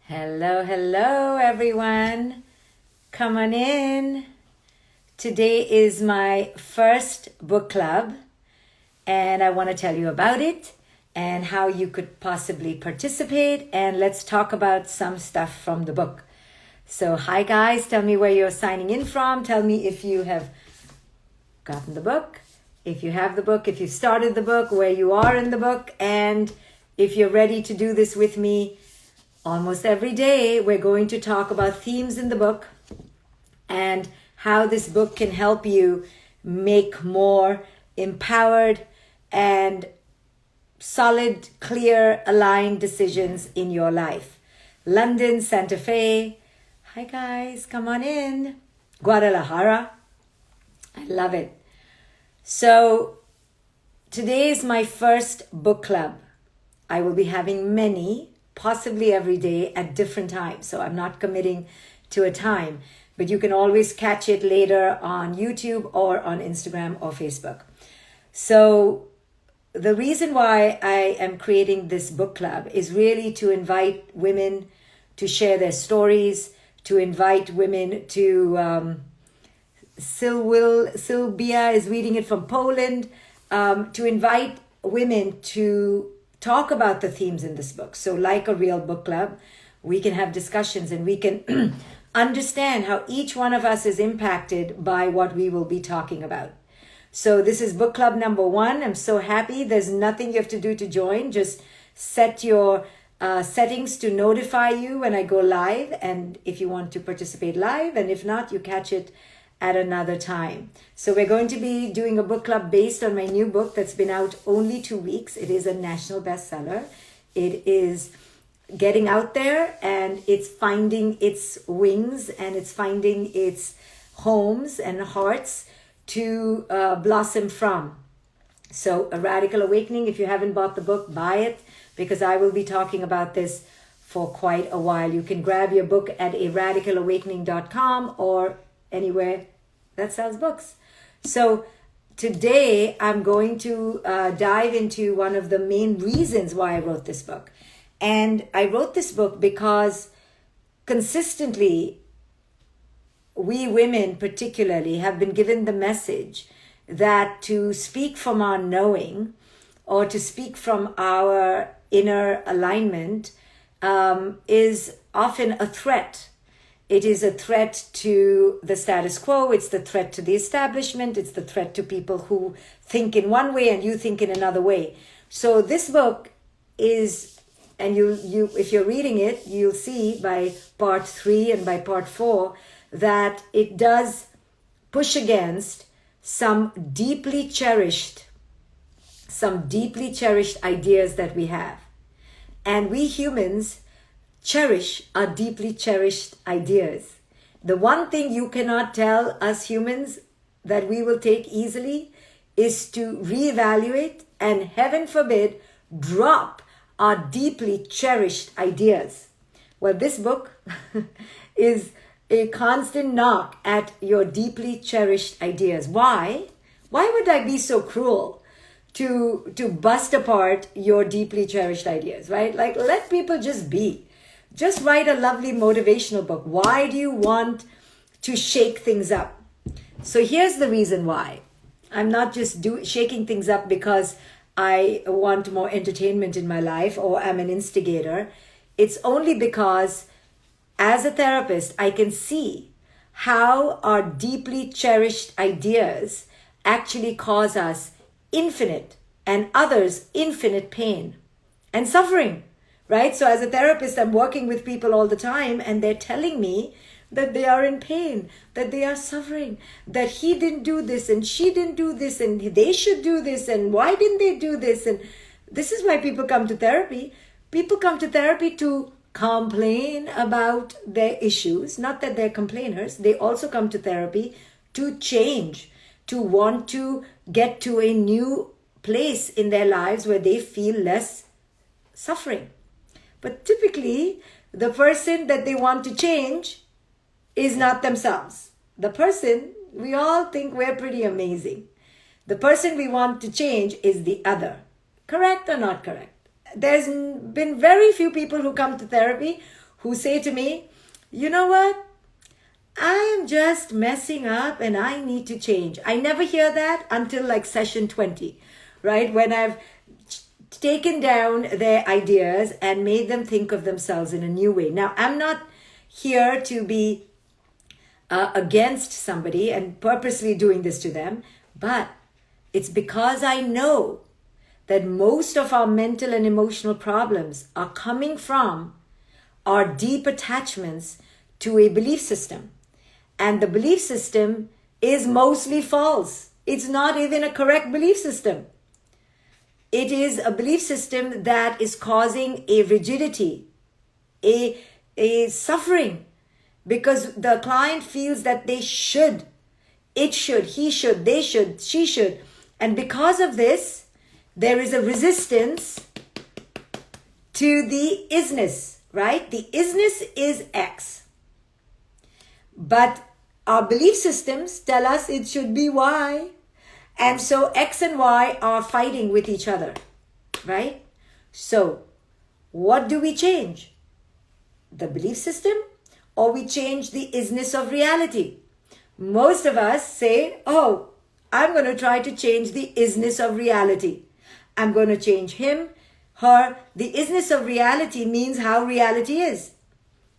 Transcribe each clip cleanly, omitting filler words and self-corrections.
Hello, hello, everyone. Come on in. Today is my first book club, and I want to tell you about it and how you could possibly participate. And let's talk about some stuff from the book. So, hi, guys. Tell me where you're signing in from. Tell me if you have gotten the book, if you have the book, if you started the book, where you are in the book, and if you're ready to do this with me. Almost every day, we're going to talk about themes in the book and how this book can help you make more empowered and solid, clear, aligned decisions in your life. London, Santa Fe. Hi, guys. Come on in. Guadalajara. I love it. So, today is my first book club. I will be having many, possibly every day at different times. So I'm not committing to a time, but you can always catch it later on YouTube or on Instagram or Facebook. So the reason why I am creating this book club is really to invite women to share their stories, to invite women to, Sylvia is reading it from Poland, to invite women to talk about the themes in this book. So like a real book club, we can have discussions and we can understand how each one of us is impacted by what we will be talking about. So this is book club number 1. I'm so happy. There's nothing you have to do to join. Just set your settings to notify you when I go live. And if you want to participate live, and if not, you catch it at another time. So we're going to be doing a book club based on my new book that's been out only 2 weeks. It is a national bestseller. It is getting out there and it's finding its wings and it's finding its homes and hearts to blossom from. So A Radical Awakening, if you haven't bought the book, buy it, because I will be talking about this for quite a while. You can grab your book at aradicalawakening.com or anywhere that sells books. So today I'm going to dive into one of the main reasons why I wrote this book. And I wrote this book because consistently we women particularly have been given the message that to speak from our knowing or to speak from our inner alignment is often a threat. It is a threat to the status quo. It's the threat to the establishment. It's the threat to people who think in one way and you think in another way. So this book is, and you if you're reading it, you'll see by part 3 and by part 4 that it does push against some deeply cherished ideas that we have. And we humans cherish our deeply cherished ideas. The one thing you cannot tell us humans that we will take easily is to reevaluate and, heaven forbid, drop our deeply cherished ideas. Well, this book is a constant knock at your deeply cherished ideas. Why? Why would I be so cruel to bust apart your deeply cherished ideas, right? Like, let people just be. Just write a lovely motivational book. Why do you want to shake things up? So here's the reason why. I'm not just shaking things up because I want more entertainment in my life or I'm an instigator. It's only because as a therapist, I can see how our deeply cherished ideas actually cause us infinite and others infinite pain and suffering. Right? So as a therapist, I'm working with people all the time and they're telling me that they are in pain, that they are suffering, that he didn't do this and she didn't do this and they should do this and why didn't they do this? And this is why people come to therapy. People come to therapy to complain about their issues, not that they're complainers. They also come to therapy to change, to want to get to a new place in their lives where they feel less suffering. But typically, the person that they want to change is not themselves. The person, we all think we're pretty amazing. The person we want to change is the other. Correct or not correct? There's been very few people who come to therapy who say to me, you know what? I am just messing up and I need to change. I never hear that until like session 20, right? When I've taken down their ideas and made them think of themselves in a new way. Now, I'm not here to be against somebody and purposely doing this to them, but it's because I know that most of our mental and emotional problems are coming from our deep attachments to a belief system. And the belief system is mostly false. It's not even a correct belief system. It is a belief system that is causing a rigidity, a suffering, because the client feels that they should, it should, he should, they should, she should. And because of this, there is a resistance to the isness, right? The isness is X. But our belief systems tell us it should be Y. And so X and Y are fighting with each other, right? So what do we change? The belief system, or we change the isness of reality? Most of us say, oh, I'm going to try to change the isness of reality. I'm going to change him, her. The isness of reality means how reality is,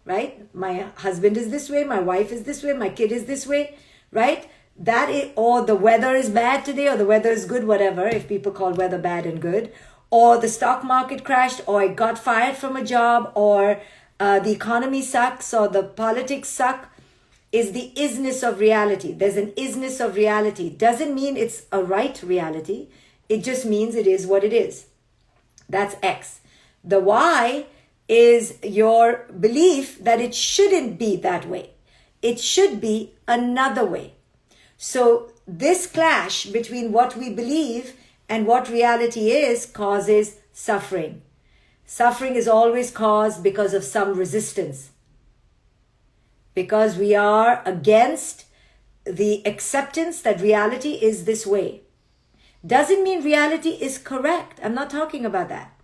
right? My husband is this way, my wife is this way, my kid is this way, right? That is, or the weather is bad today, or the weather is good, whatever, if people call weather bad and good, or the stock market crashed, or I got fired from a job, or the economy sucks, or the politics suck, is the isness of reality. There's an isness of reality. Doesn't mean it's a right reality. It just means it is what it is. That's X. The Y is your belief that it shouldn't be that way. It should be another way. So this clash between what we believe and what reality is causes suffering. Suffering is always caused because of some resistance. Because we are against the acceptance that reality is this way. Doesn't mean reality is correct. I'm not talking about that.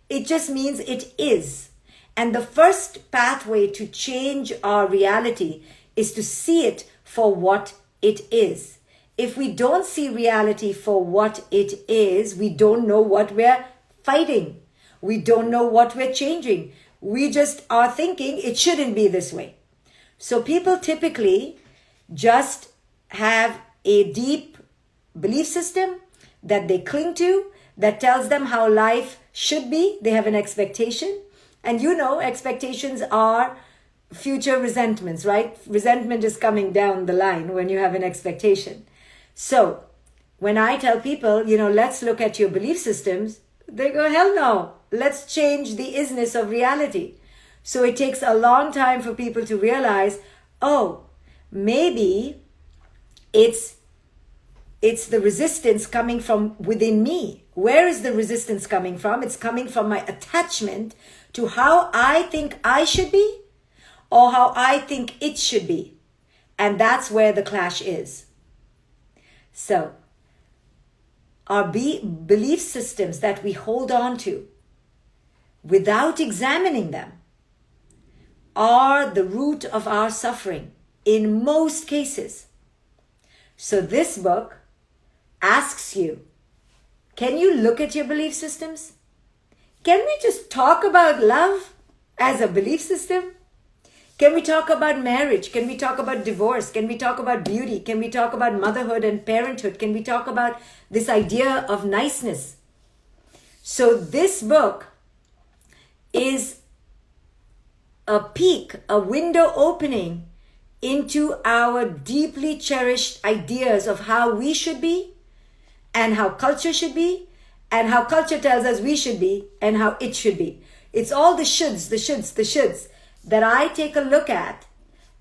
It just means it is. And the first pathway to change our reality is to see it for what it is. If we don't see reality for what it is, we don't know what we're fighting. We don't know what we're changing. We just are thinking it shouldn't be this way. So people typically just have a deep belief system that they cling to, that tells them how life should be. They have an expectation. And you know, expectations are future resentments, right? Resentment is coming down the line when you have an expectation. So when I tell people, let's look at your belief systems, they go, hell no, let's change the isness of reality. So it takes a long time for people to realize, oh, maybe it's the resistance coming from within me. Where is the resistance coming from? It's coming from my attachment to how I think I should be or how I think it should be. And that's where the clash is. So, our belief systems that we hold on to without examining them are the root of our suffering in most cases. So this book asks you, can you look at your belief systems? Can we just talk about love as a belief system? Can we talk about marriage? Can we talk about divorce? Can we talk about beauty? Can we talk about motherhood and parenthood? Can we talk about this idea of niceness? So this book is a peek, a window opening into our deeply cherished ideas of how we should be and how culture should be and how culture tells us we should be and how it should be. It's all the shoulds, the shoulds, the shoulds that I take a look at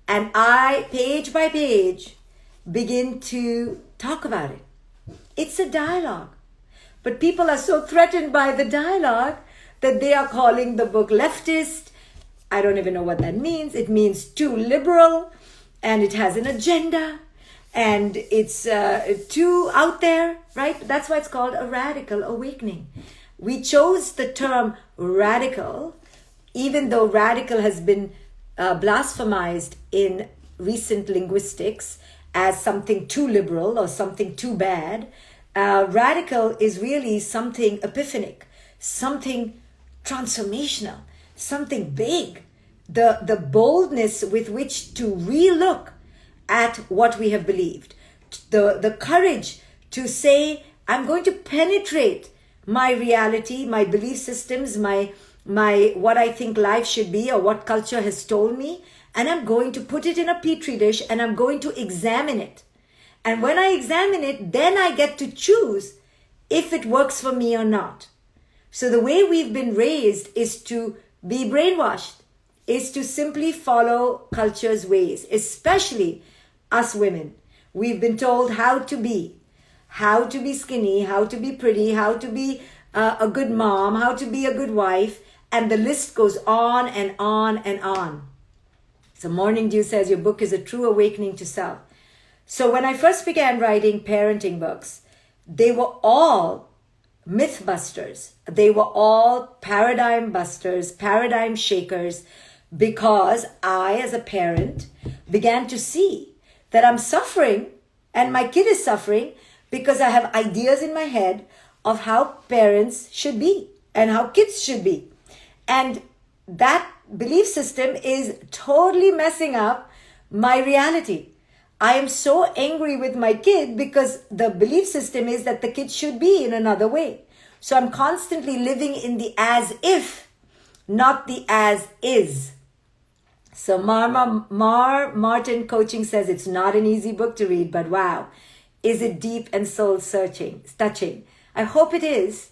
and I, page by page, begin to talk about it. It's a dialogue. But people are so threatened by the dialogue that they are calling the book leftist. I don't even know what that means. It means too liberal and it has an agenda and it's too out there, right? That's why it's called a radical awakening. We chose the term radical even though radical has been blasphemized in recent linguistics as something too liberal or something too bad, radical is really something epiphanic, something transformational, something big. The boldness with which to relook at what we have believed, the courage to say, I'm going to penetrate my reality, my belief systems, my what I think life should be or what culture has told me, and I'm going to put it in a petri dish and I'm going to examine it. And when I examine it, then I get to choose if it works for me or not. So the way we've been raised is to be brainwashed, is to simply follow culture's ways, especially us women. We've been told how to be skinny, how to be pretty, how to be a good mom, how to be a good wife, and the list goes on and on and on. So Morning Dew says your book is a true awakening to self. So when I first began writing parenting books, they were all myth busters. They were all paradigm busters, paradigm shakers, because I, as a parent, began to see that I'm suffering and my kid is suffering because I have ideas in my head of how parents should be and how kids should be. And that belief system is totally messing up my reality. I am so angry with my kid because the belief system is that the kid should be in another way. So I'm constantly living in the as if, not the as is. So Martin Coaching says it's not an easy book to read, but wow, is it deep and soul searching, touching? I hope it is.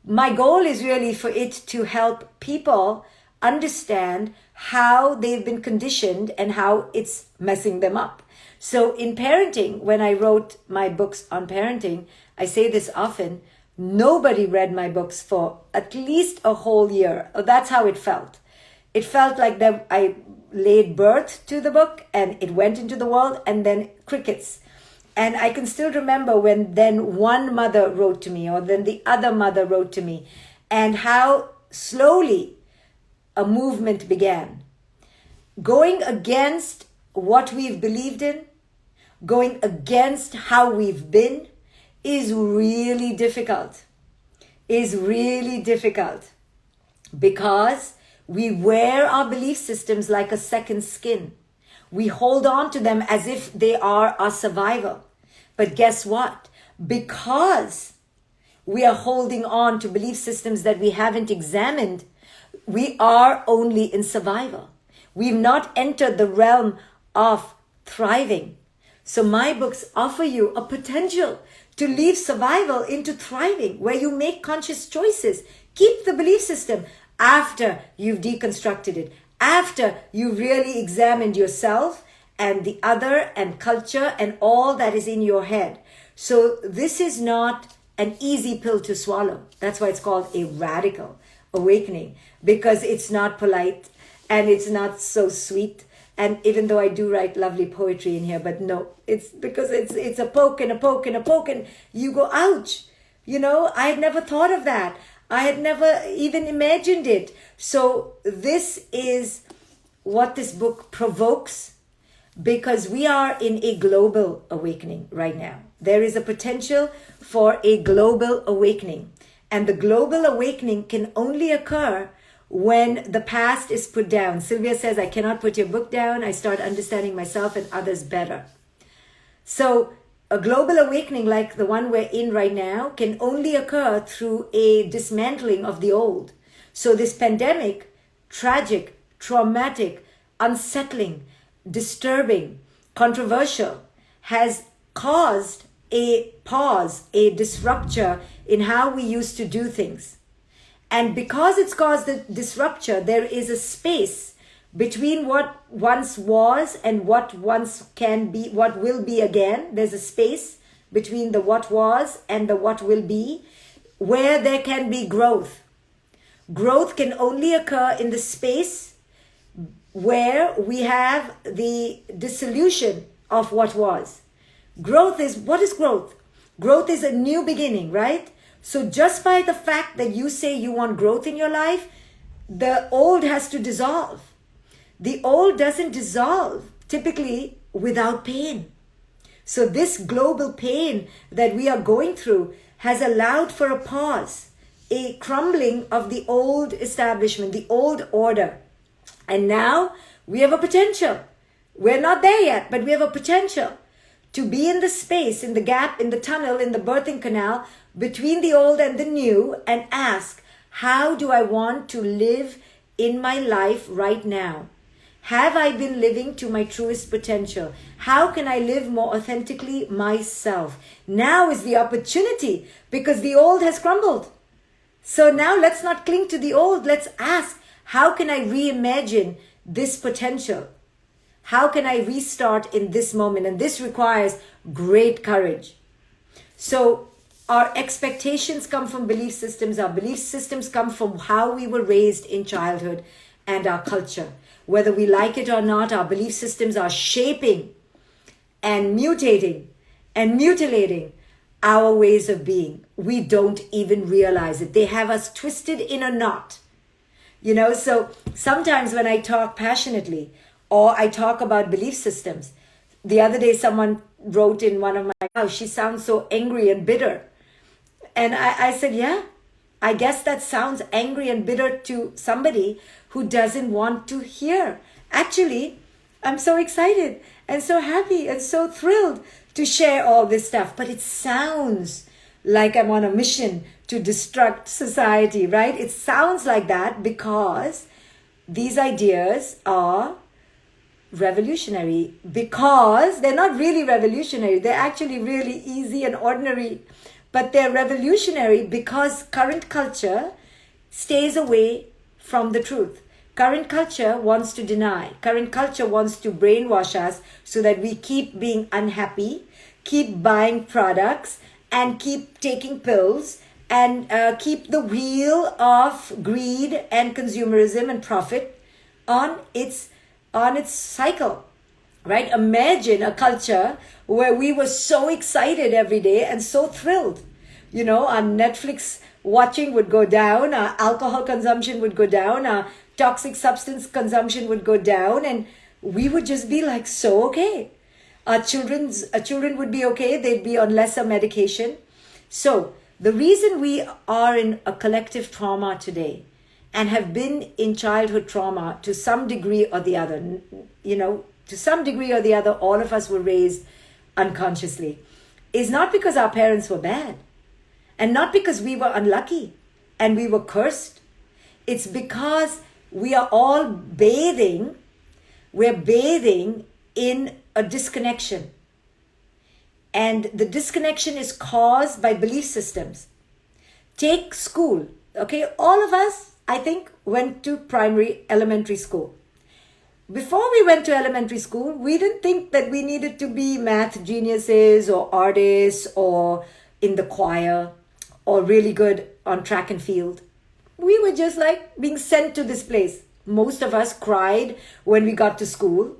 My goal is really for it to help people understand how they've been conditioned and how it's messing them up. So in parenting, when I wrote my books on parenting, I say this often, nobody read my books for at least a whole year. That's how it felt. It felt like that I laid birth to the book and it went into the world and then crickets. And I can still remember when then one mother wrote to me or then the other mother wrote to me and how slowly a movement began. Going against what we've believed in, going against how we've been is really difficult. Because we wear our belief systems like a second skin. We hold on to them as if they are our survival. But guess what? Because we are holding on to belief systems that we haven't examined, we are only in survival. We've not entered the realm of thriving. So my books offer you a potential to leave survival into thriving, where you make conscious choices. Keep the belief system after you've deconstructed it, after you've really examined yourself and the other and culture and all that is in your head. So this is not an easy pill to swallow. That's why it's called a radical awakening, because it's not polite and it's not so sweet. And even though I do write lovely poetry in here, but no, it's because it's a poke and a poke and a poke and you go, ouch. You know, I had never thought of that. I had never even imagined it. So this is what this book provokes, because we are in a global awakening right now. There is a potential for a global awakening. And the global awakening can only occur when the past is put down. Sylvia says, I cannot put your book down. I start understanding myself and others better. So a global awakening like the one we're in right now can only occur through a dismantling of the old. So this pandemic, tragic, traumatic, unsettling, disturbing, controversial, has caused a pause, a disrupture in how we used to do things. And because it's caused a disruption, there is a space between what once was and what once can be, what will be again. There's a space between the what was and the what will be, where there can be growth. Growth can only occur in the space where we have the dissolution of what was. Growth is, what is growth? Growth is a new beginning, right? So just by the fact that you say you want growth in your life, the old has to dissolve. The old doesn't dissolve typically without pain. So this global pain that we are going through has allowed for a pause, a crumbling of the old establishment, the old order. And now we have a potential. We're not there yet, but we have a potential to be in the space, in the gap, in the tunnel, in the birthing canal between the old and the new, and ask, how do I want to live in my life right now? Have I been living to my truest potential? How can I live more authentically myself? Now is the opportunity, because the old has crumbled. So now let's not cling to the old. Let's ask, how can I reimagine this potential? How can I restart in this moment? And this requires great courage. So our expectations come from belief systems. Our belief systems come from how we were raised in childhood and our culture. Whether we like it or not, our belief systems are shaping and mutating and mutilating our ways of being. We don't even realize it. They have us twisted in a knot. So sometimes when I talk passionately or I talk about belief systems, the other day someone wrote in one of my, oh, she sounds so angry and bitter. And I said, yeah, I guess that sounds angry and bitter to somebody who doesn't want to hear. Actually, I'm so excited and so happy and so thrilled to share all this stuff. But it sounds like I'm on a mission to destruct society, right? It sounds like that because these ideas are revolutionary, because they're not really revolutionary. They're actually really easy and ordinary, but they're revolutionary because current culture stays away from the truth. Current culture wants to deny. Current culture wants to brainwash us so that we keep being unhappy, keep buying products, and keep taking pills, and keep the wheel of greed and consumerism and profit on its cycle, right? Imagine a culture where we were so excited every day and so thrilled. Our Netflix watching would go down, our alcohol consumption would go down, our toxic substance consumption would go down, and we would just be like so okay. Our children would be okay. They'd be on lesser medication. So the reason we are in a collective trauma today and have been in childhood trauma to some degree or the other, to some degree or the other, all of us were raised unconsciously, is not because our parents were bad and not because we were unlucky and we were cursed. It's because we are all bathing in a disconnection. And the disconnection is caused by belief systems. Take school, okay? All of us, I think, went to elementary school. Before we went to elementary school, we didn't think that we needed to be math geniuses or artists or in the choir or really good on track and field. We were just like being sent to this place. Most of us cried when we got to school.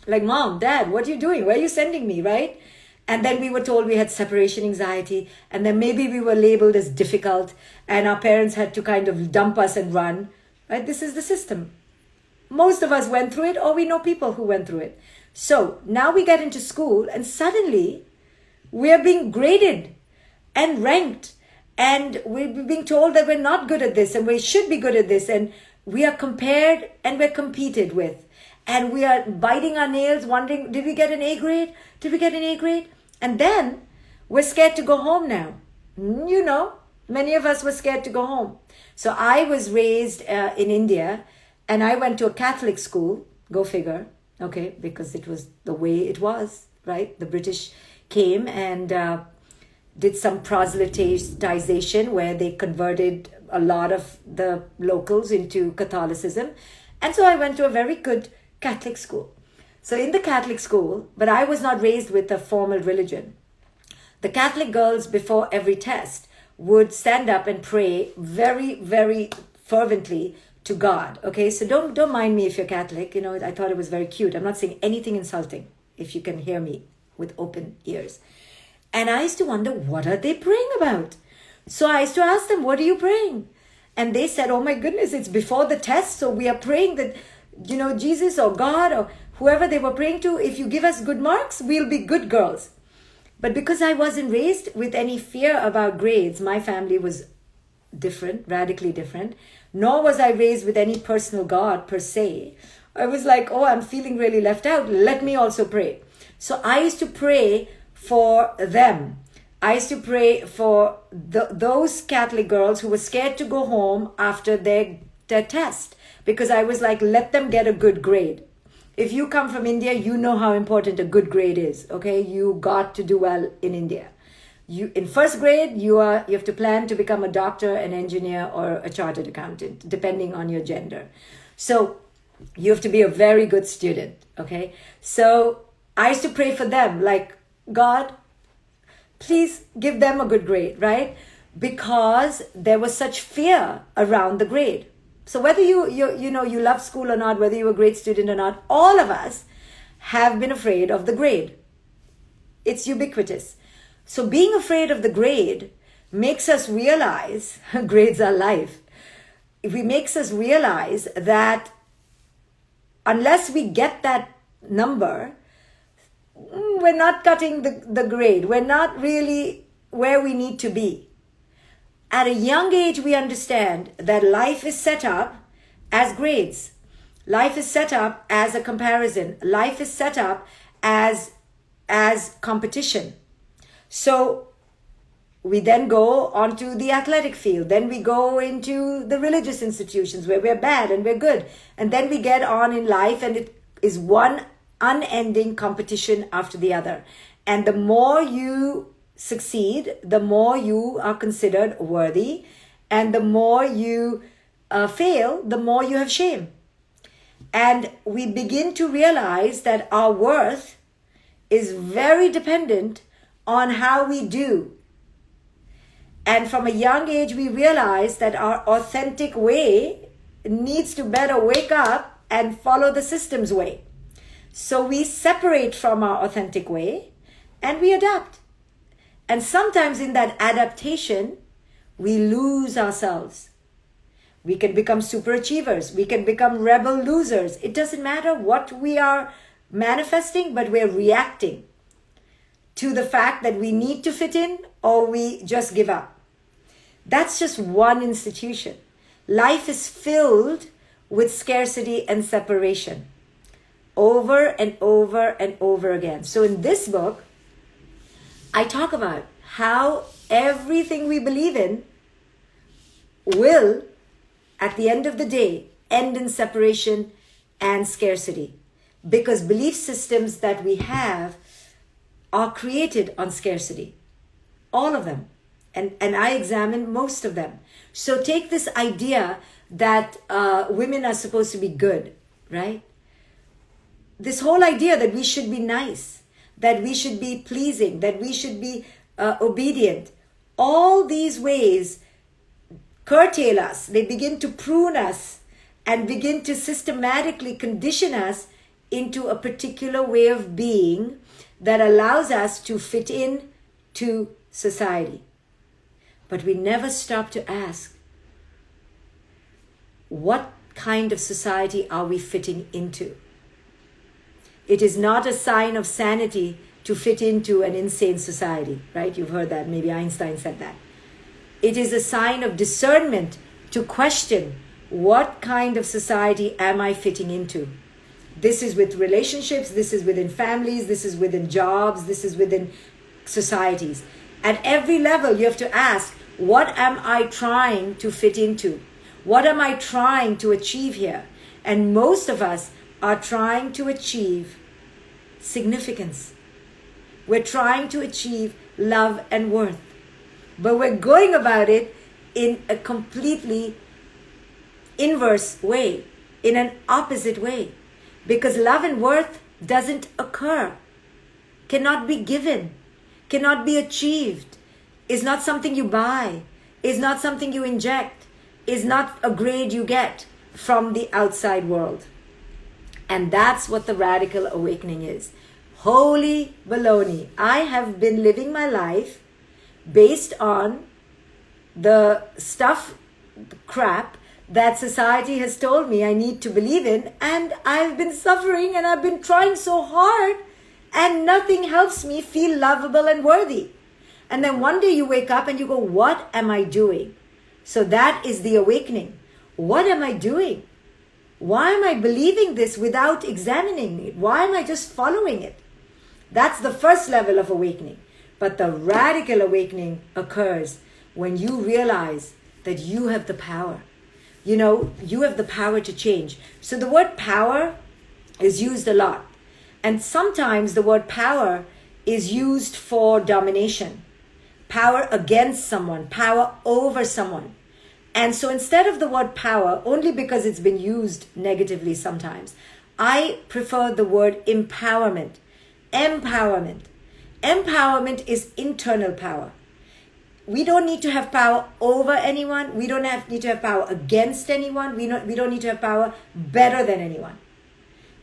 Like, Mom, Dad, what are you doing? Where are you sending me, right? And then we were told we had separation anxiety, and then maybe we were labeled as difficult, and our parents had to kind of dump us and run, right? This is the system. Most of us went through it, or we know people who went through it. So now we get into school, and suddenly we're being graded and ranked, and we're being told that we're not good at this, and we should be good at this, and we are compared and we're competed with. And we are biting our nails, wondering, did we get an A grade? Did we get an A grade? And then we're scared to go home now. Many of us were scared to go home. So I was raised in India, and I went to a Catholic school, go figure, okay, because it was the way it was, right? The British came and did some proselytization where they converted a lot of the locals into Catholicism. And so I went to a very good Catholic school. So in the Catholic school, but I was not raised with a formal religion. The Catholic girls before every test would stand up and pray very, very fervently to God. Okay, so don't mind me if you're Catholic. I thought it was very cute. I'm not saying anything insulting, if you can hear me with open ears. And I used to wonder, what are they praying about? So I used to ask them, what are you praying? And they said, oh my goodness, it's before the test. So we are praying that, Jesus or God or whoever they were praying to, if you give us good marks, we'll be good girls. But because I wasn't raised with any fear about grades, my family was different, radically different. Nor was I raised with any personal God per se. I was like, oh, I'm feeling really left out. Let me also pray. So I used to pray for them. I used to pray for those Catholic girls who were scared to go home after their test. Because I was like, let them get a good grade. If you come from India, you know how important a good grade is. Okay, you got to do well in India. In first grade, you have to plan to become a doctor, an engineer, or a chartered accountant, depending on your gender. So you have to be a very good student. Okay, so I used to pray for them, like, God, please give them a good grade, right? Because there was such fear around the grade. So whether you love school or not, whether you're a great student or not, all of us have been afraid of the grade. It's ubiquitous. So being afraid of the grade makes us realize, grades are life. It makes us realize that unless we get that number, we're not cutting the grade. We're not really where we need to be. At a young age, we understand that life is set up as grades. Life is set up as a comparison. Life is set up as competition. So we then go onto the athletic field. Then we go into the religious institutions where we're bad and we're good. And then we get on in life, and it is one unending competition after the other. And the more you succeed, the more you are considered worthy. And the more you fail, the more you have shame. And we begin to realize that our worth is very dependent on how we do. And from a young age, we realize that our authentic way needs to better wake up and follow the system's way. So we separate from our authentic way and we adapt. And sometimes in that adaptation, we lose ourselves. We can become superachievers. We can become rebel losers. It doesn't matter what we are manifesting, but we're reacting to the fact that we need to fit in, or we just give up. That's just one institution. Life is filled with scarcity and separation over and over and over again. So in this book, I talk about how everything we believe in will, at the end of the day, end in separation and scarcity. Because belief systems that we have are created on scarcity. All of them. And I examine most of them. So take this idea that women are supposed to be good, right? This whole idea that we should be nice, that we should be pleasing, that we should be obedient. All these ways curtail us. They begin to prune us and begin to systematically condition us into a particular way of being that allows us to fit in to society. But we never stop to ask, what kind of society are we fitting into? It is not a sign of sanity to fit into an insane society, right? You've heard that. Maybe Einstein said that. It is a sign of discernment to question, what kind of society am I fitting into? This is with relationships, this is within families, this is within jobs, this is within societies. At every level, you have to ask, what am I trying to fit into? What am I trying to achieve here? And most of us are trying to achieve significance. We're trying to achieve love and worth. But we're going about it in a completely inverse way, in an opposite way. Because love and worth doesn't occur, cannot be given, cannot be achieved, is not something you buy, is not something you inject, is not a grade you get from the outside world. And that's what the radical awakening is. Holy baloney. I have been living my life based on the stuff crap that society has told me I need to believe in, and I've been suffering and I've been trying so hard, and nothing helps me feel lovable and worthy. And then one day you wake up and you go, what am I doing? So that is the awakening. What am I doing? Why am I believing this without examining it? Why am I just following it? That's the first level of awakening. But the radical awakening occurs when you realize that you have the power. You know, you have the power to change. So the word power is used a lot. And sometimes the word power is used for domination. Power against someone, power over someone. And so instead of the word power, only because it's been used negatively sometimes, I prefer the word empowerment. Empowerment. Empowerment is internal power. We don't need to have power over anyone. We don't need to have power against anyone. We don't need to have power better than anyone.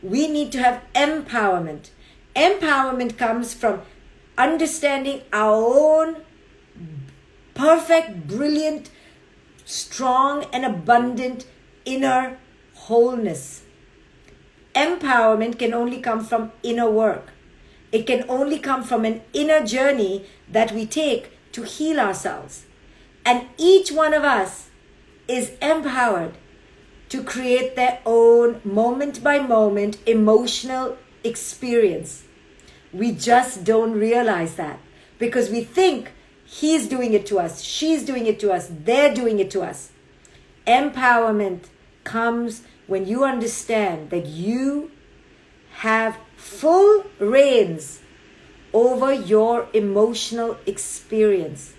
We need to have empowerment. Empowerment comes from understanding our own perfect, brilliant, strong, and abundant inner wholeness. Empowerment can only come from inner work. It can only come from an inner journey that we take to heal ourselves. And each one of us is empowered to create their own moment by moment emotional experience. We just don't realize that because we think he's doing it to us, she's doing it to us, they're doing it to us. Empowerment comes when you understand that you have full reins over your emotional experience.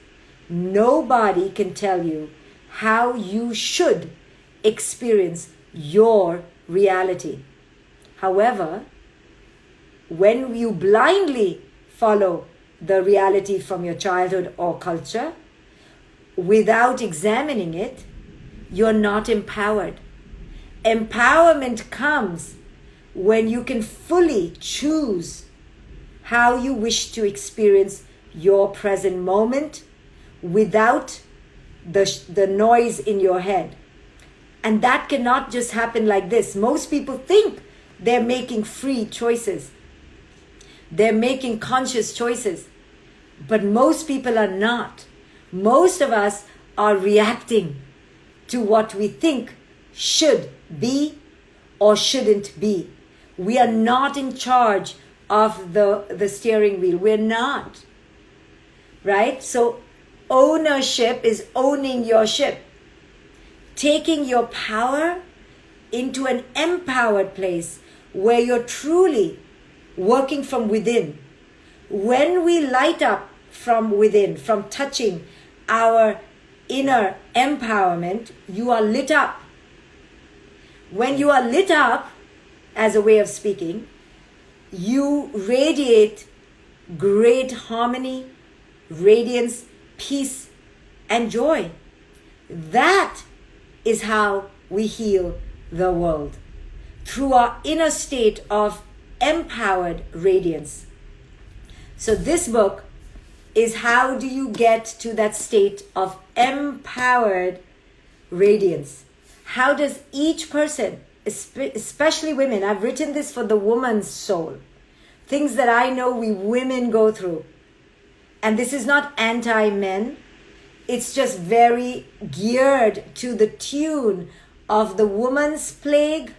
Nobody can tell you how you should experience your reality. However, when you blindly follow the reality from your childhood or culture without examining it, you're not empowered. Empowerment comes when you can fully choose how you wish to experience your present moment without the noise in your head. And that cannot just happen like this. Most people think they're making free choices. They're making conscious choices. But most people are not. Most of us are reacting to what we think should be or shouldn't be. We are not in charge of the steering wheel. We're not. Right? So ownership is owning your ship. Taking your power into an empowered place where you're truly working from within. When we light up from within, from touching our inner empowerment, you are lit up. When you are lit up, as a way of speaking, you radiate great harmony, radiance, peace, and joy. That is how we heal the world, through our inner state of empowered radiance. So this book is how do you get to that state of empowered radiance? How does each person, especially women, I've written this for the woman's soul, things that I know we women go through. And this is not anti-men. It's just very geared to the tune of the woman's plague,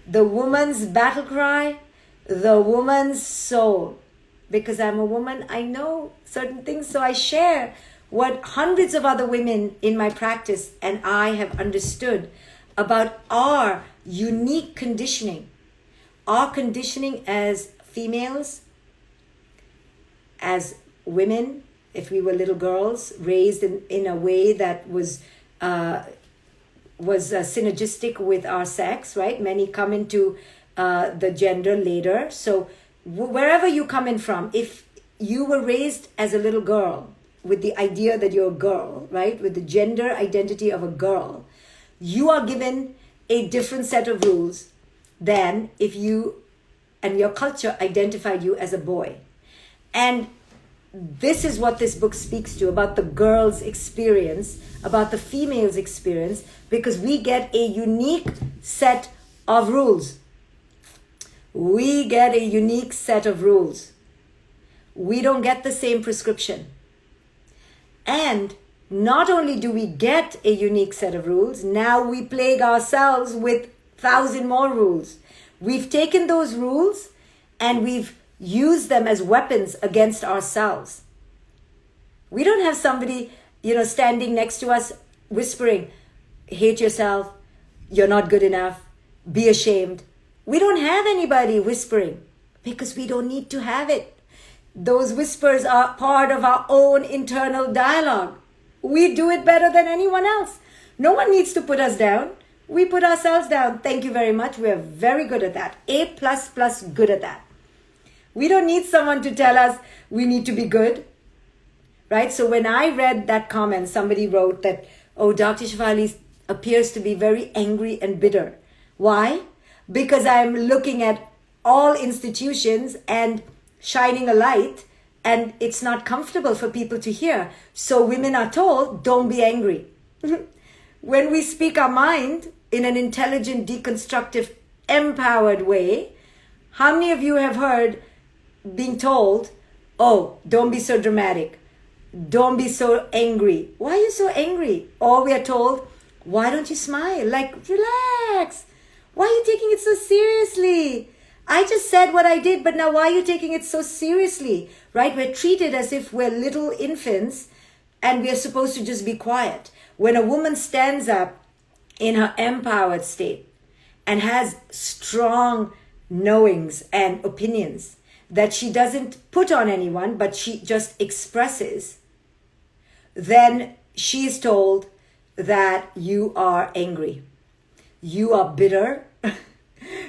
the woman's battle cry, the woman's soul. Because I'm a woman, I know certain things, so I share what hundreds of other women in my practice and I have understood about our unique conditioning. Our conditioning as females, as women, if we were little girls, raised in a way that was synergistic with our sex, right? Many come into the gender later. So wherever you come in from, if you were raised as a little girl with the idea that you're a girl, right? With the gender identity of a girl, you are given a different set of rules than if you and your culture identified you as a boy. And this is what this book speaks to, about the girl's experience, about the female's experience, because we get a unique set of rules. We get a unique set of rules. We don't get the same prescription. And not only do we get a unique set of rules, now we plague ourselves with 1,000 more rules. We've taken those rules and we've used them as weapons against ourselves. We don't have somebody, standing next to us whispering, hate yourself, you're not good enough, be ashamed. We don't have anybody whispering because we don't need to have it. Those whispers are part of our own internal dialogue. We do it better than anyone else. No one needs to put us down. We put ourselves down. Thank you very much. We are very good at that. A++ good at that. We don't need someone to tell us we need to be good. Right? So when I read that comment, somebody wrote that, oh, Dr. Shefali appears to be very angry and bitter. Why? Because I'm looking at all institutions and shining a light, and it's not comfortable for people to hear. So women are told, don't be angry. When we speak our mind in an intelligent, deconstructive, empowered way, how many of you have heard being told, oh, don't be so dramatic. Don't be so angry. Why are you so angry? Or we are told, why don't you smile? Like, relax. Why are you taking it so seriously? I just said what I did, but now why are you taking it so seriously? Right? We're treated as if we're little infants and we're supposed to just be quiet. When a woman stands up in her empowered state and has strong knowings and opinions that she doesn't put on anyone, but she just expresses, then she is told that you are angry. You are bitter.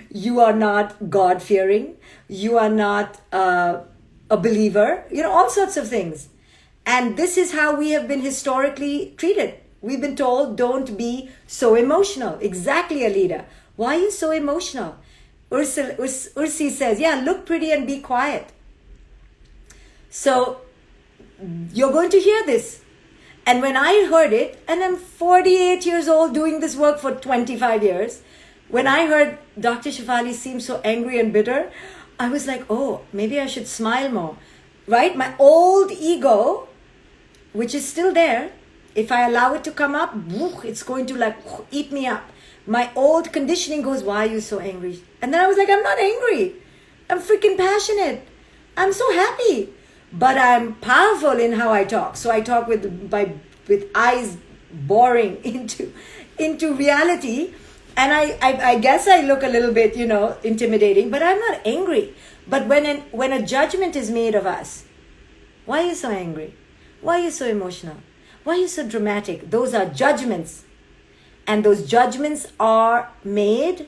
You are not God-fearing. You are not a believer. All sorts of things. And this is how we have been historically treated. We've been told, don't be so emotional. Exactly, Alida. Why are you so emotional? Ursi says, yeah, look pretty and be quiet. So you're going to hear this. And when I heard it, and I'm 48 years old doing this work for 25 years, when I heard Dr. Shefali seem so angry and bitter, I was like, oh, maybe I should smile more, right? My old ego, which is still there, if I allow it to come up, it's going to eat me up. My old conditioning goes, why are you so angry? And then I was like, I'm not angry. I'm freaking passionate. I'm so happy. But I'm powerful in how I talk. So I talk with eyes boring into reality. And I guess I look a little bit, intimidating, but I'm not angry. But when a judgment is made of us, why are you so angry? Why are you so emotional? Why are you so dramatic? Those are judgments. And those judgments are made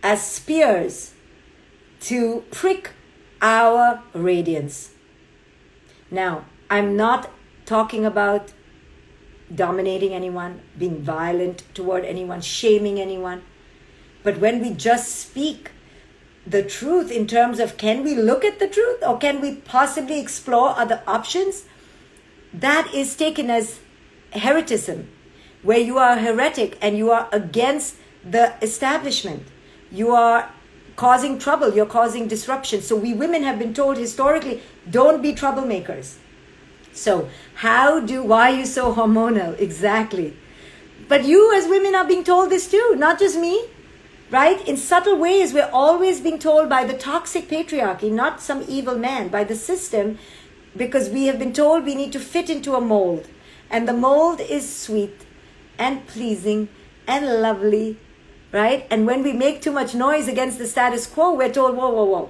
as spears to prick our radiance. Now, I'm not talking about dominating anyone, being violent toward anyone, shaming anyone. But when we just speak the truth in terms of, can we look at the truth or can we possibly explore other options? That is taken as hereticism, where you are a heretic and you are against the establishment. You are causing trouble, you're causing disruption. So we women have been told historically, don't be troublemakers. So why are you so hormonal? Exactly. But you as women are being told this too, not just me, right? In subtle ways, we're always being told by the toxic patriarchy, not some evil man, by the system, because we have been told we need to fit into a mold. And the mold is sweet and pleasing and lovely, right? And when we make too much noise against the status quo, we're told, whoa.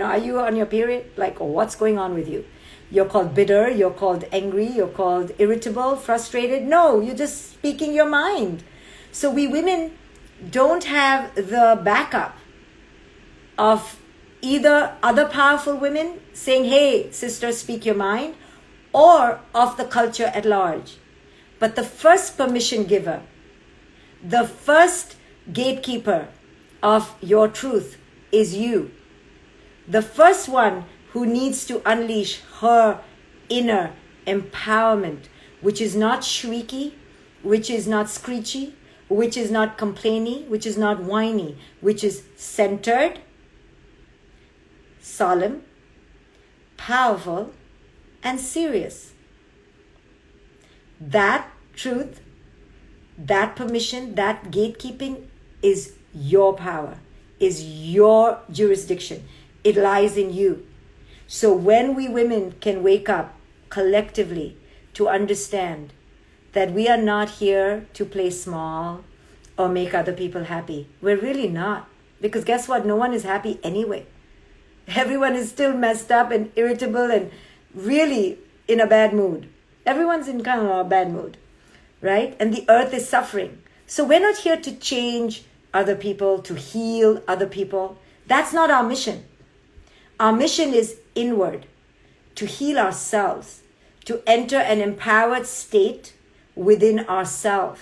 Are you on your period? What's going on with you? You're called bitter, you're called angry, you're called irritable, frustrated. No, you're just speaking your mind. So we women don't have the backup of either other powerful women saying, hey, sister, speak your mind, or of the culture at large. But the first permission giver, the first gatekeeper of your truth is you. The first one who needs to unleash her inner empowerment, which is not shrieky, which is not screechy, which is not complainy, which is not whiny, which is centered, solemn, powerful, and serious. That truth, that permission, that gatekeeping is your power, is your jurisdiction. It lies in you. So when we women can wake up collectively to understand that we are not here to play small or make other people happy. We're really not. Because guess what? No one is happy anyway. Everyone is still messed up and irritable and really in a bad mood. Everyone's in kind of a bad mood, right? And the earth is suffering. So we're not here to change other people, to heal other people. That's not our mission. Our mission is inward, to heal ourselves, to enter an empowered state within ourselves.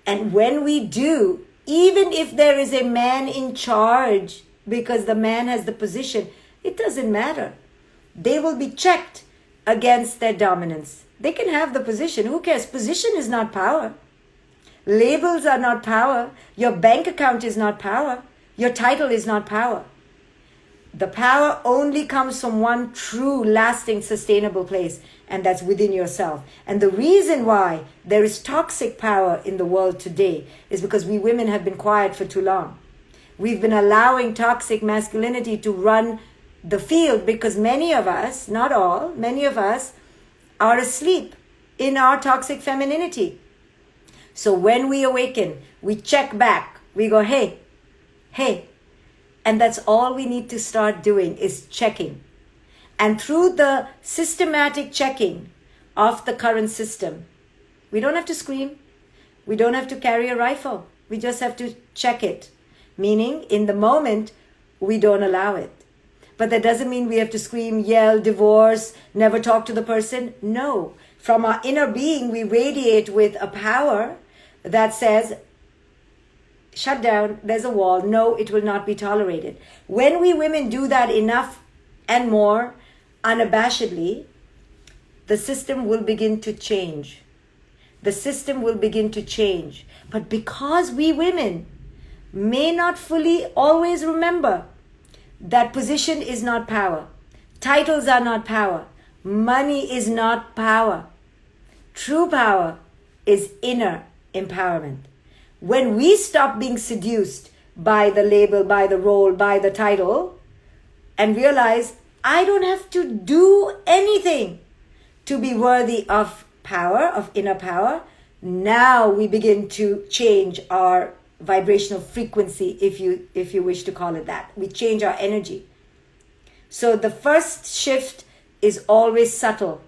And when we do, even if there is a man in charge, because the man has the position, it doesn't matter. They will be checked against their dominance. They can have the position. Who cares? Position is not power. Labels are not power. Your bank account is not power. Your title is not power. The power only comes from one true, lasting, sustainable place, and that's within yourself. And the reason why there is toxic power in the world today is because we women have been quiet for too long. We've been allowing toxic masculinity to run the field because many of us, not all, many of us are asleep in our toxic femininity. So when we awaken, we check back. We go, hey. And that's all we need to start doing is checking. And through the systematic checking of the current system, we don't have to scream. We don't have to carry a rifle. We just have to check it. Meaning, in the moment, we don't allow it. But that doesn't mean we have to scream, yell, divorce, never talk to the person. No. From our inner being, we radiate with a power that says, shut down, there's a wall. No, it will not be tolerated. When we women do that enough and more, unabashedly, the system will begin to change. The system will begin to change. But because we women may not fully always remember that position is not power, titles are not power, money is not power. True power is inner empowerment. When we stop being seduced by the label, by the role, by the title, and realize I don't have to do anything to be worthy of power, of inner power, now we begin to change our vibrational frequency, if you wish to call it that. We change our energy. So the first shift is always subtle.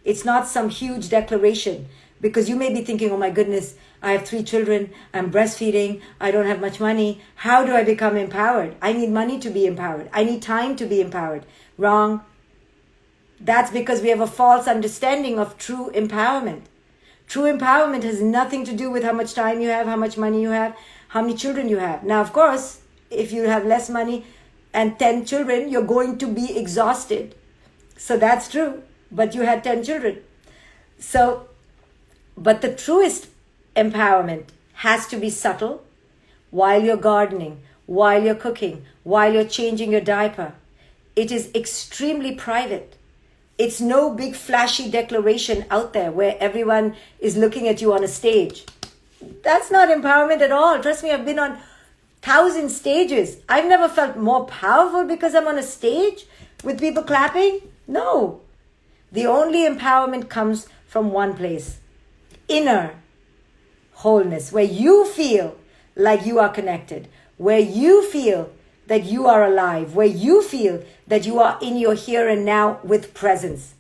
It's not some huge declaration, because you may be thinking, oh my goodness, I have 3 children, I'm breastfeeding, I don't have much money. How do I become empowered? I need money to be empowered. I need time to be empowered. Wrong. That's because we have a false understanding of true empowerment. True empowerment has nothing to do with how much time you have, how much money you have, how many children you have. Now, of course, if you have less money and 10 children, you're going to be exhausted. So that's true. But you had 10 children. So, but the truest empowerment has to be subtle while you're gardening, while you're cooking, while you're changing your diaper. It is extremely private. It's no big flashy declaration out there where everyone is looking at you on a stage. That's not empowerment at all. Trust me, I've been on 1,000 stages. I've never felt more powerful because I'm on a stage with people clapping. No. The only empowerment comes from one place. Inner wholeness, where you feel like you are connected, where you feel that you are alive, where you feel that you are in your here and now with presence.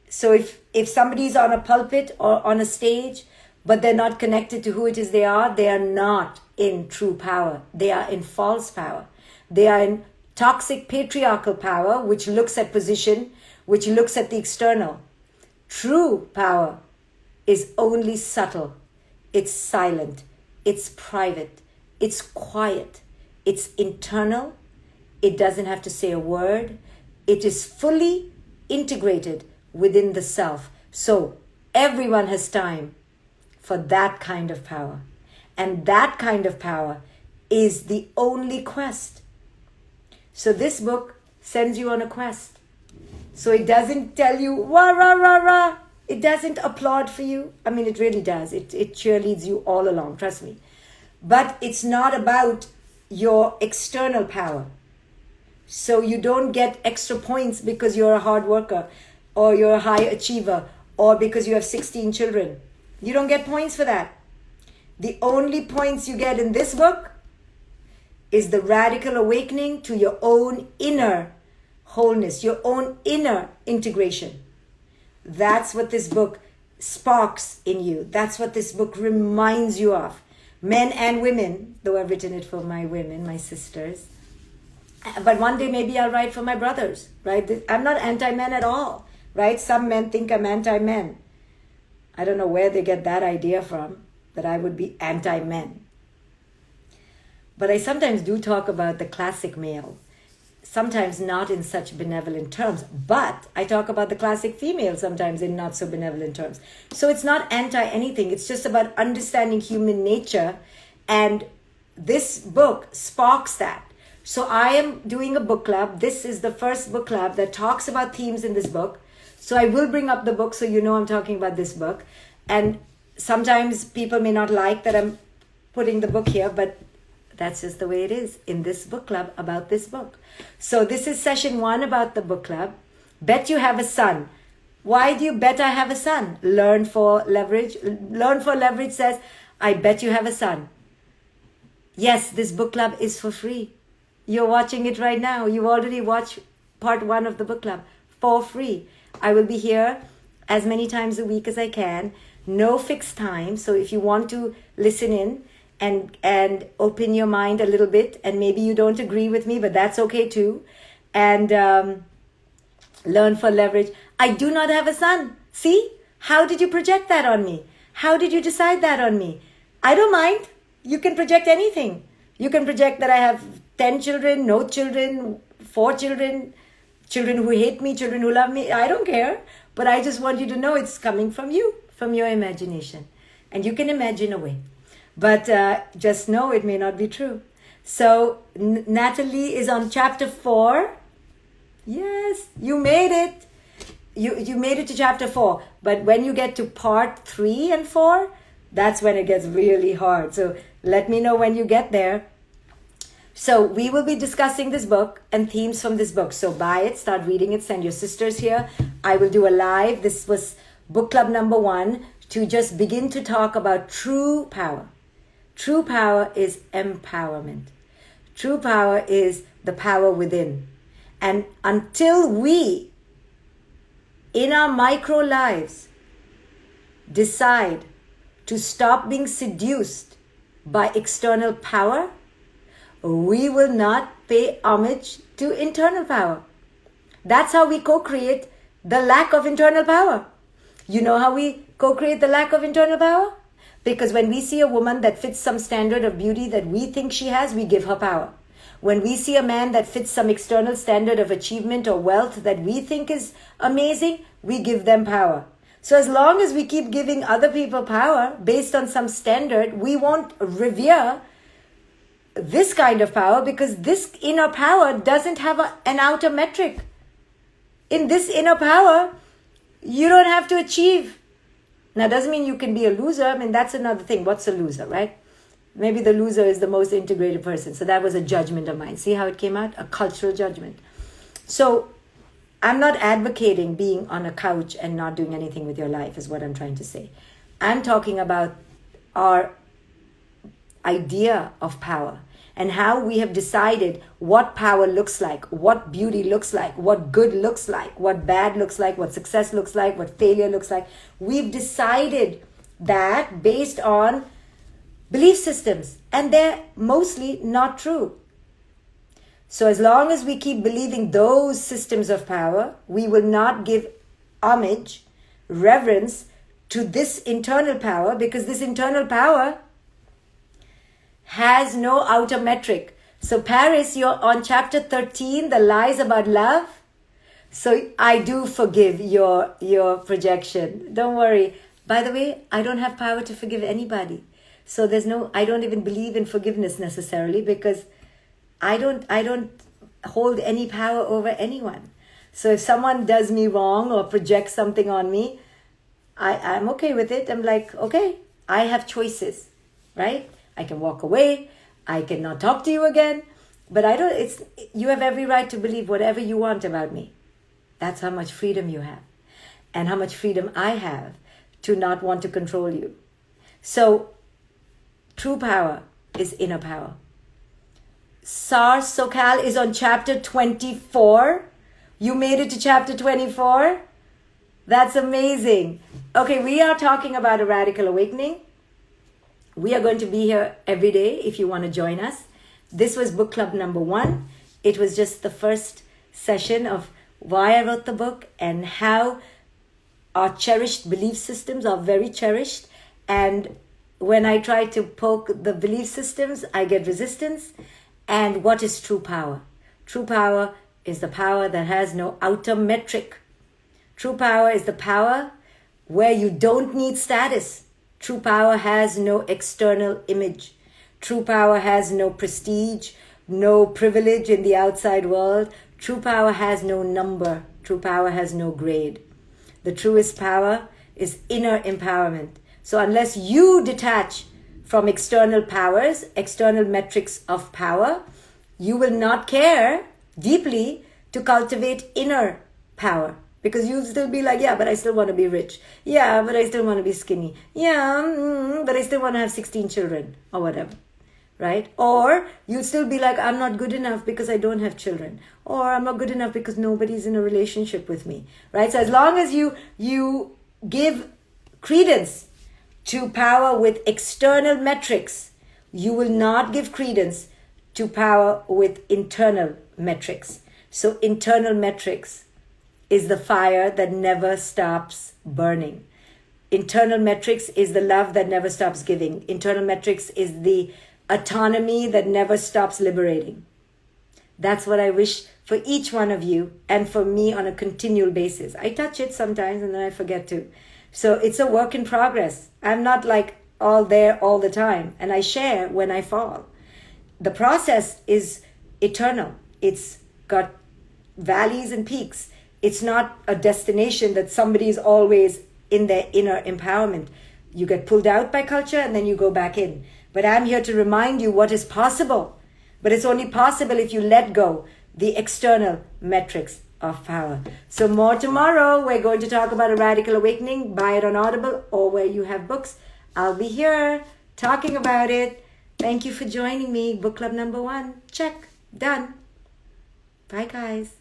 So if somebody's on a pulpit or on a stage, but they're not connected to who it is they are not in true power. They are in false power. They are in toxic patriarchal power, which looks at position, which looks at the external. True power is only subtle. It's silent. It's private. It's quiet. It's internal. It doesn't have to say a word. It is fully integrated within the self. So everyone has time for that kind of power. And that kind of power is the only quest. So this book sends you on a quest. So it doesn't tell you, wah, rah, rah, rah. It doesn't applaud for you. I mean, it really does. It cheerleads you all along, trust me. But it's not about your external power. So you don't get extra points because you're a hard worker, or you're a high achiever, or because you have 16 children. You don't get points for that. The only points you get in this book is the radical awakening to your own inner wholeness, your own inner integration. That's what this book sparks in you. That's what this book reminds you of. Men and women, though I've written it for my women, my sisters. But one day maybe I'll write for my brothers, right? I'm not anti-men at all, right? Some men think I'm anti-men. I don't know where they get that idea from, that I would be anti-men. But I sometimes do talk about the classic male, sometimes not in such benevolent terms, but I talk about the classic female sometimes in not so benevolent terms. So it's not anti-anything, it's just about understanding human nature, and this book sparks that. So I am doing a book club. This is the first book club that talks about themes in this book. So I will bring up the book so you know I'm talking about this book. And sometimes people may not like that I'm putting the book here, but that's just the way it is in this book club about this book. So this is session 1 about the book club. Bet you have a son. Why do you bet I have a son? Learn for leverage. Learn for leverage says, I bet you have a son. Yes, this book club is for free. You're watching it right now. You already watched part 1 of the book club for free. I will be here as many times a week as I can. No fixed time. So if you want to listen in and open your mind a little bit, and maybe you don't agree with me, but that's okay too. And learn for leverage. I do not have a son. See? How did you project that on me? How did you decide that on me? I don't mind. You can project anything. You can project that I have 10 children, no children, 4 children, children who hate me, children who love me. I don't care. But I just want you to know it's coming from you, from your imagination. And you can imagine away. But just know it may not be true. So Natalie is on chapter 4. Yes, you made it. You made it to chapter 4. But when you get to part 3 and 4, that's when it gets really hard. So let me know when you get there. So we will be discussing this book and themes from this book. So buy it, start reading it, send your sisters here. I will do a live. This was book club number 1 to just begin to talk about true power. True power is empowerment. True power is the power within. And until we, in our micro lives, decide to stop being seduced by external power, we will not pay homage to internal power. That's how we co-create the lack of internal power. You know how we co-create the lack of internal power? Because when we see a woman that fits some standard of beauty that we think she has, we give her power. When we see a man that fits some external standard of achievement or wealth that we think is amazing, we give them power. So as long as we keep giving other people power based on some standard, we won't revere this kind of power, because this inner power doesn't have an outer metric. In this inner power, you don't have to achieve. Now, doesn't mean you can be a loser. I mean, that's another thing. What's a loser, right? Maybe the loser is the most integrated person. So that was a judgment of mine. See how it came out? A cultural judgment. So I'm not advocating being on a couch and not doing anything with your life, is what I'm trying to say. I'm talking about our idea of power and how we have decided what power looks like, what beauty looks like, what good looks like, what bad looks like, what success looks like, what failure looks like. We've decided that based on belief systems, and they're mostly not true. So as long as we keep believing those systems of power, we will not give homage, reverence to this internal power, because this internal power has no outer metric. So Paris, you're on chapter 13, the lies about love. So I do forgive your projection. Don't worry. By the way, I don't have power to forgive anybody. So I don't even believe in forgiveness necessarily, because I don't hold any power over anyone. So if someone does me wrong or projects something on me, I'm okay with it. I'm like, okay, I have choices, right? I can walk away. I can not talk to you again. But you have every right to believe whatever you want about me. That's how much freedom you have, and how much freedom I have to not want to control you. So true power is inner power. SARS SoCal is on chapter 24. You made it to chapter 24? That's amazing. Okay, we are talking about a radical awakening. We are going to be here every day if you want to join us. This was book club number 1. It was just the first session of why I wrote the book and how our cherished belief systems are very cherished. And when I try to poke the belief systems, I get resistance. And what is true power? True power is the power that has no outer metric. True power is the power where you don't need status. True power has no external image. True power has no prestige, no privilege in the outside world. True power has no number. True power has no grade. The truest power is inner empowerment. So unless you detach from external powers, external metrics of power, you will not care deeply to cultivate inner power. Because you'll still be like, yeah, but I still want to be rich. Yeah, but I still want to be skinny. Yeah, but I still want to have 16 children or whatever. Right? Or you'll still be like, I'm not good enough because I don't have children. Or I'm not good enough because nobody's in a relationship with me. Right? So as long as you give credence to power with external metrics, you will not give credence to power with internal metrics. So internal metrics is the fire that never stops burning. Internal metrics is the love that never stops giving. Internal metrics is the autonomy that never stops liberating. That's what I wish for each one of you and for me on a continual basis. I touch it sometimes and then I forget to. So it's a work in progress. I'm not like all there all the time, and I share when I fall. The process is eternal. It's got valleys and peaks. It's not a destination that somebody is always in their inner empowerment. You get pulled out by culture and then you go back in. But I'm here to remind you what is possible. But it's only possible if you let go the external metrics of power. So more tomorrow. We're going to talk about a radical awakening. Buy it on Audible or where you have books. I'll be here talking about it. Thank you for joining me. Book club number 1. Check. Done. Bye, guys.